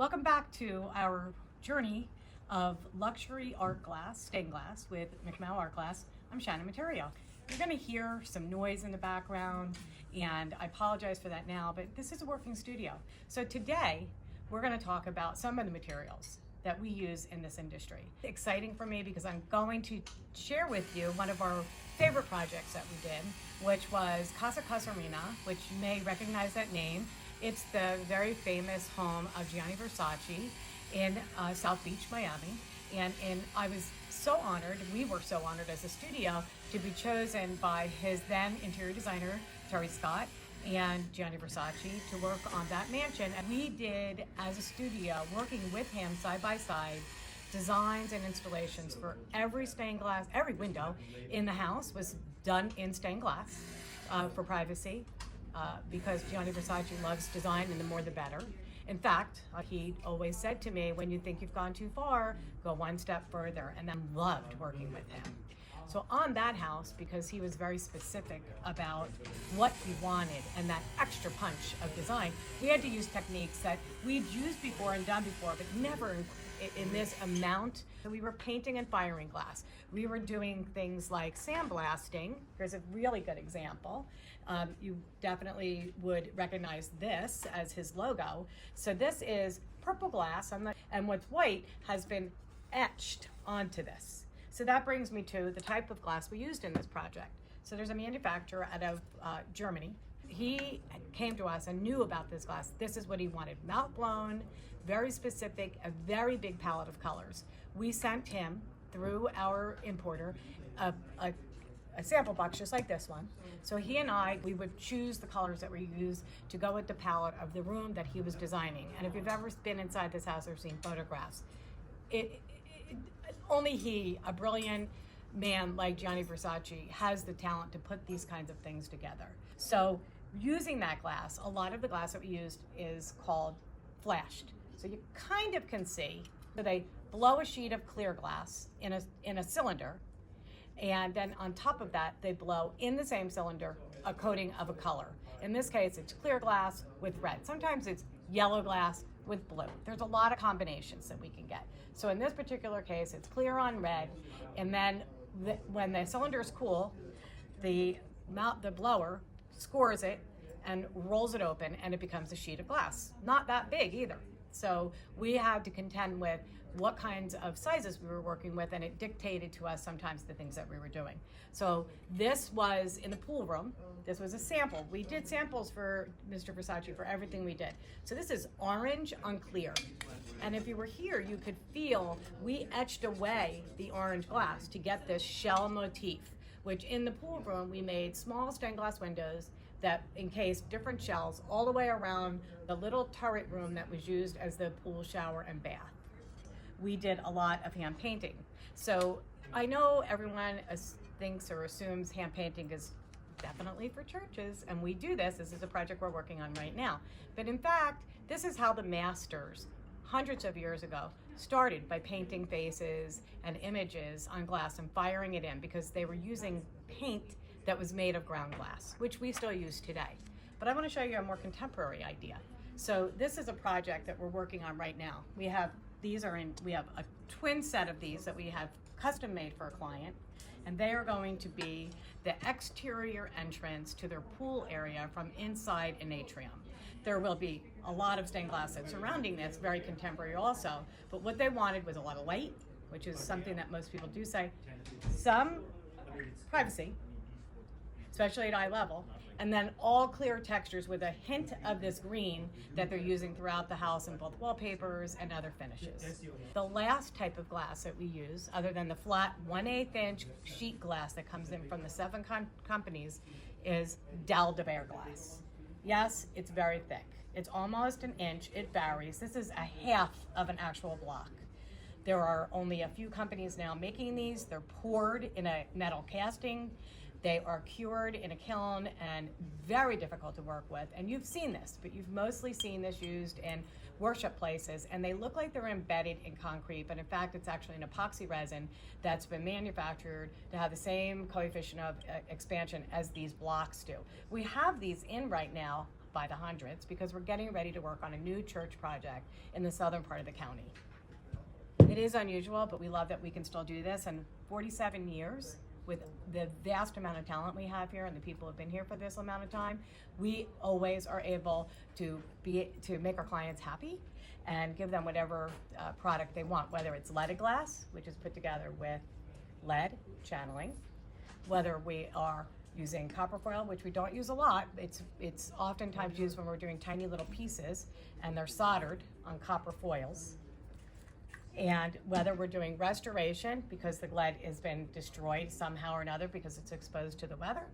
Welcome back to our journey of luxury art glass, stained glass with McMow Art Glass. I'm Shanon Materio. You're going to hear some noise in the background, and I apologize for that now, but this is a working studio. So today, we're going to talk about some of the materials that we use in this industry. Exciting for me because I'm going to share with you one of our favorite projects that we did, which was Casa Casuarina, which you may recognize that name. It's the very famous home of Gianni Versace in South Beach, Miami. And I was so honored, we were so honored as a studio to be chosen by his then interior designer, Terry Scott, and Gianni Versace to work on that mansion. And we did, as a studio, working with him side by side, designs and installations for every stained glass, every window in the house was done in stained glass for privacy. Because Gianni Versace loves design, and the more the better. In fact, he always said to me, when you think you've gone too far, go one step further, and I loved working with him. So on that house, because he was very specific about what he wanted and that extra punch of design, we had to use techniques that we'd used before and done before, but never in this amount. So we were painting and firing glass. We were doing things like sandblasting. Here's a really good example. You definitely would recognize this as his logo. So this is purple glass, and what's white has been etched onto this. So that brings me to the type of glass we used in this project. So there's a manufacturer out of Germany. He came to us and knew about this glass. This is what he wanted, mouth blown, very specific, a very big palette of colors. We sent him through our importer a sample box just like this one. So he and we would choose the colors that we use to go with the palette of the room that he was designing. And if you've ever been inside this house or seen photographs, only he, a brilliant man like Gianni Versace, has the talent to put these kinds of things together. So using that glass, a lot of the glass that we used is called flashed. So you kind of can see that they blow a sheet of clear glass in a cylinder, and then on top of that, they blow in the same cylinder a coating of a color. In this case, it's clear glass with red. Sometimes it's yellow glass with blue. There's a lot of combinations that we can get. So in this particular case, it's clear on red, and then when the cylinder is cool, the blower scores it and rolls it open, and it becomes a sheet of glass. Not that big either. So we had to contend with what kinds of sizes we were working with, and it dictated to us sometimes the things that we were doing. So this was in the pool room. This was a sample. We did samples for Mr. Versace for everything we did. So this is orange on clear. And if you were here, you could feel we etched away the orange glass to get this shell motif, which in the pool room, we made small stained glass windows that encased different shells all the way around the little turret room that was used as the pool, shower, and bath. We did a lot of hand painting. So I know everyone thinks or assumes hand painting is definitely for churches, and we do this. This is a project we're working on right now. But in fact, this is how the masters, hundreds of years ago, started by painting faces and images on glass and firing it in, because they were using paint that was made of ground glass, which we still use today. But I want to show you a more contemporary idea. So this is a project that we're working on right now. We have a twin set of these that we have custom made for a client, and they are going to be the exterior entrance to their pool area from inside an atrium. There will be a lot of stained glass that's surrounding this, very contemporary also, but what they wanted was a lot of light, which is something that most people do say, some privacy, especially at eye level, and then all clear textures with a hint of this green that they're using throughout the house in both wallpapers and other finishes. The last type of glass that we use, other than the flat 1/8 inch sheet glass that comes in from the 7 companies, is Dal de Bear glass. Yes, it's very thick. It's almost an inch. It varies. This is a half of an actual block. There are only a few companies now making these. They're poured in a metal casting. They are cured in a kiln and very difficult to work with. And you've seen this, but you've mostly seen this used in worship places, and they look like they're embedded in concrete, but in fact it's actually an epoxy resin that's been manufactured to have the same coefficient of expansion as these blocks do. We have these in right now by the hundreds because we're getting ready to work on a new church project in the southern part of the county. It is unusual, but we love that we can still do this. And 47 years, with the vast amount of talent we have here and the people who have been here for this amount of time, we always are able to make our clients happy and give them whatever product they want, whether it's leaded glass, which is put together with lead channeling, whether we are using copper foil, which we don't use a lot. It's oftentimes used when we're doing tiny little pieces and they're soldered on copper foils. And whether we're doing restoration because the lead has been destroyed somehow or another because it's exposed to the weather,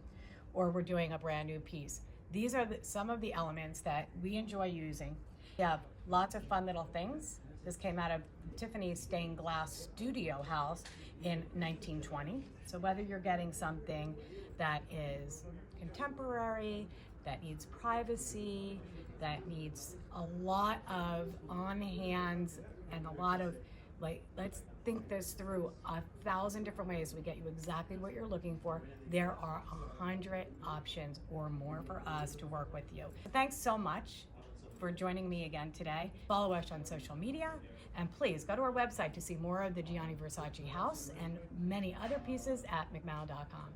or we're doing a brand new piece. These are some of the elements that we enjoy using. We have lots of fun little things. This came out of Tiffany's stained glass studio house in 1920. So whether you're getting something that is contemporary, that needs privacy, that needs a lot of on-hands and a lot of, let's think this through 1,000 different ways. We get you exactly what you're looking for. There are 100 options or more for us to work with you. Thanks so much for joining me again today. Follow us on social media, and please go to our website to see more of the Gianni Versace house and many other pieces at McMow.com.